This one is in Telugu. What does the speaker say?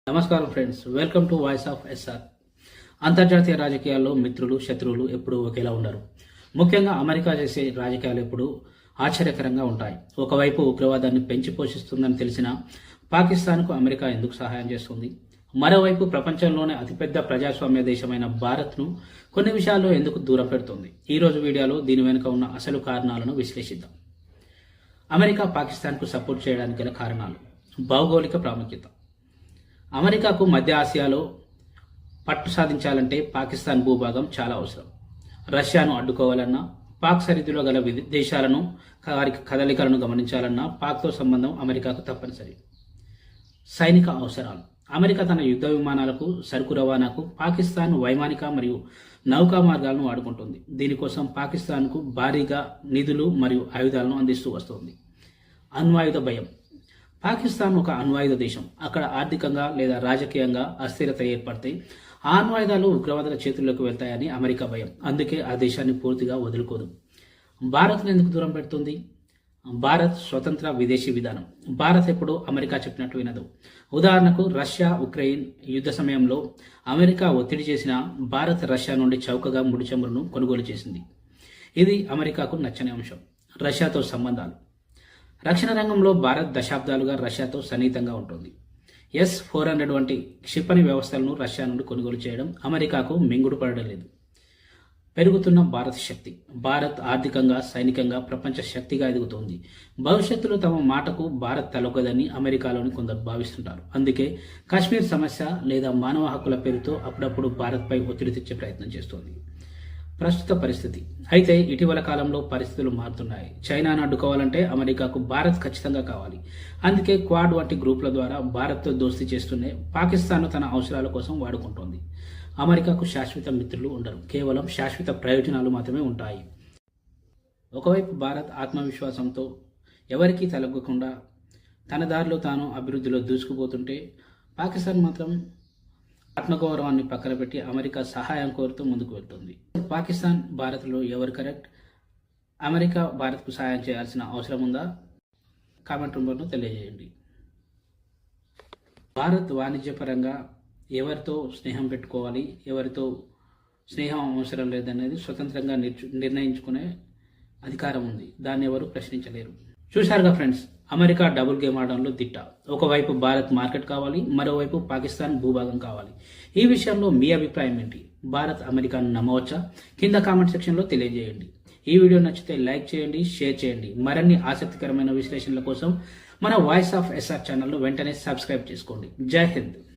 నమస్కారం friends, welcome to voice of SR. అంతర్జాతీయ రాజకీయాల్లో మిత్రులు శత్రువులు ఎప్పుడూ ఒకేలా ఉండరు. ముఖ్యంగా అమెరికా చేసే రాజకీయాలు ఎప్పుడూ ఆశ్చర్యకరంగా ఉంటాయి. ఒకవైపు ఉగ్రవాదాన్ని పెంచి పోషిస్తుందని తెలిసిన పాకిస్తాన్కు అమెరికా ఎందుకు సహాయం చేస్తుంది? మరోవైపు ప్రపంచంలోనే అతిపెద్ద ప్రజాస్వామ్య దేశమైన భారత్ను కొన్ని విషయాల్లో ఎందుకు దూరం పెడుతుంది? ఈరోజు వీడియోలో దీని వెనుక ఉన్న అసలు కారణాలను విశ్లేషిద్దాం. అమెరికా పాకిస్తాన్కు సపోర్ట్ చేయడానికి గల కారణాలు. భౌగోళిక ప్రాముఖ్యత. అమెరికాకు మధ్య ఆసియాలో పట్టు సాధించాలంటే పాకిస్తాన్ భూభాగం చాలా అవసరం. రష్యాను అడ్డుకోవాలన్నా, పాక్ సరిహద్దులో గల దేశాలను వారి కదలికలను గమనించాలన్నా పాక్తో సంబంధం అమెరికాకు తప్పనిసరి. సైనిక అవసరాలు. అమెరికా తన యుద్ధ విమానాలకు, సరుకు రవాణాకు పాకిస్తాన్ వైమానిక మరియు నౌకా మార్గాలను వాడుకుంటుంది. దీనికోసం పాకిస్తాన్కు భారీగా నిధులు మరియు ఆయుధాలను అందిస్తూ వస్తోంది. అణ్వాయుధ భయం. పాకిస్తాన్ ఒక అణ్వాయుధ దేశం. అక్కడ ఆర్థికంగా లేదా రాజకీయంగా అస్థిరత ఏర్పడితే ఆ అణ్వాయుధాలు ఉగ్రవాదుల చేతుల్లోకి వెళ్తాయని అమెరికా భయం. అందుకే ఆ దేశాన్ని పూర్తిగా వదులుకోదు. భారత్ను ఎందుకు దూరం పెడుతుంది? భారత్ స్వతంత్ర విదేశీ విధానం. భారత్ ఎప్పుడు అమెరికా చెప్పినట్టు వినదు. ఉదాహరణకు రష్యా ఉక్రెయిన్ యుద్ధ సమయంలో అమెరికా ఒత్తిడి చేసిన భారత్ రష్యా నుండి చౌకగా ముడి చమురును కొనుగోలు చేసింది. ఇది అమెరికాకు నచ్చని అంశం. రష్యాతో సంబంధాలు. రక్షణ రంగంలో భారత్ దశాబ్దాలుగా రష్యాతో సన్నిహితంగా ఉంటుంది. S-400 వంటి క్షిపణి వ్యవస్థలను రష్యా నుండి కొనుగోలు చేయడం అమెరికాకు మింగుడు పడడం లేదు. పెరుగుతున్న భారత శక్తి. భారత్ ఆర్థికంగా, సైనికంగా ప్రపంచ శక్తిగా ఎదుగుతోంది. భవిష్యత్తులో తమ మాటకు భారత్ తలొగ్గదని అమెరికాలోని కొందరు భావిస్తుంటారు. అందుకే కాశ్మీర్ సమస్య లేదా మానవ హక్కుల పేరుతో అప్పుడప్పుడు భారత్పై ఒత్తిడి తెచ్చే ప్రయత్నం చేస్తోంది. ప్రస్తుత పరిస్థితి. అయితే ఇటీవల కాలంలో పరిస్థితులు మారుతున్నాయి. చైనాను అడ్డుకోవాలంటే అమెరికాకు భారత్ ఖచ్చితంగా కావాలి. అందుకే క్వాడ్ వంటి గ్రూపుల ద్వారా భారత్తో దోస్తీ చేస్తూనే పాకిస్తాన్ను తన అవసరాల కోసం వాడుకుంటోంది. అమెరికాకు శాశ్వత మిత్రులు ఉండరు, కేవలం శాశ్వత ప్రయోజనాలు మాత్రమే ఉంటాయి. ఒకవైపు భారత్ ఆత్మవిశ్వాసంతో ఎవరికీ తలగ్గకుండా తన దారిలో తాను అభివృద్ధిలో దూసుకుపోతుంటే, పాకిస్తాన్ మాత్రం ఆత్మగౌరవాన్ని పక్కన పెట్టి అమెరికా సహాయం కోరుతూ ముందుకు వెళ్తుంది. పాకిస్తాన్ భారత్లో ఎవరు కరెక్ట్? అమెరికా భారత్కు సహాయం చేయాల్సిన అవసరం ఉందా? కామెంట్ రూపంలో తెలియజేయండి. భారత్ వాణిజ్యపరంగా ఎవరితో స్నేహం పెట్టుకోవాలి, ఎవరితో స్నేహం అవసరం లేదనేది స్వతంత్రంగా నిర్ణయించుకునే అధికారం ఉంది. దాన్ని ఎవరు ప్రశ్నించలేరు. చూశారుగా ఫ్రెండ్స్, అమెరికా డబుల్ గేమ్ ఆడడంలో దిట్ట. ఒకవైపు భారత్ మార్కెట్ కావాలి, మరోవైపు పాకిస్తాన్ భూభాగం కావాలి. ఈ విషయంలో మీ అభిప్రాయం ఏంటి? భారత్ అమెరికాను నమ్మవచ్చా? కింద కామెంట్ సెక్షన్లో తెలియజేయండి. ఈ వీడియో నచ్చితే లైక్ చేయండి, షేర్ చేయండి. మరిన్ని ఆసక్తికరమైన విశ్లేషణల కోసం మన వాయిస్ ఆఫ్ ఎస్ఆర్ ఛానల్ను వెంటనే సబ్స్క్రైబ్ చేసుకోండి. జై హింద్.